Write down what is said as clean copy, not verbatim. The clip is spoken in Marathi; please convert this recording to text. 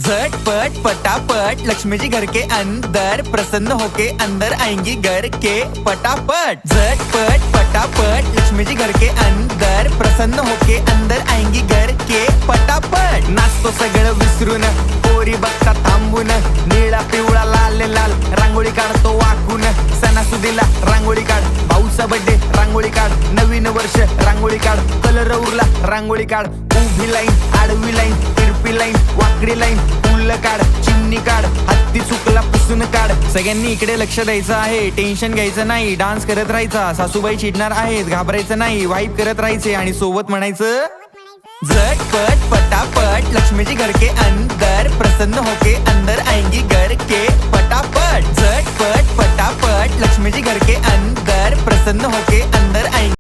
झटपट फटाफट लक्ष्मी जी घर के अंदर, प्रसन्न होके अंदर आएंगी घर के फटाफट। झटपट फटाफट लक्ष्मी जी घर के अंदर, प्रसन्न होके अंदर आएंगी घर के फटाफट। नाचतो सगळं विसरून, पोरी बघता थांबून, निळा पिवळा लाल लाल रांगोळी काढतो वाकून। सणासुदीला रांगोळी काढ, भाऊचा बर्थडे रांगोळी काढ, नवीन वर्ष रांगोळी काढ, कलर उरला रांगोळी काढ। उभी लाईन, आडवी लाईन, तिरपी लाईन, वाकडी लाईन, फुल काढ, चिमणी काढ, हत्ती चुकला पुसून काढ। सगळ्यांनी इकडे लक्ष द्यायचं आहे, टेन्शन घ्यायचं नाही, डान्स करत राहायचा। सासूबाई चिडणार आहेत, घाबरायचं नाही, वाईप करत राहायचे आणि सोबत म्हणायचं झटपट फटाफट लक्ष्मी जी घर के अंदर, प्रसन्न होके अंदर आएंगी घर के फटाफट। झटपट फटाफट लक्ष्मी जी घर के अंदर, प्रसन्न होके अंदर आएंगी।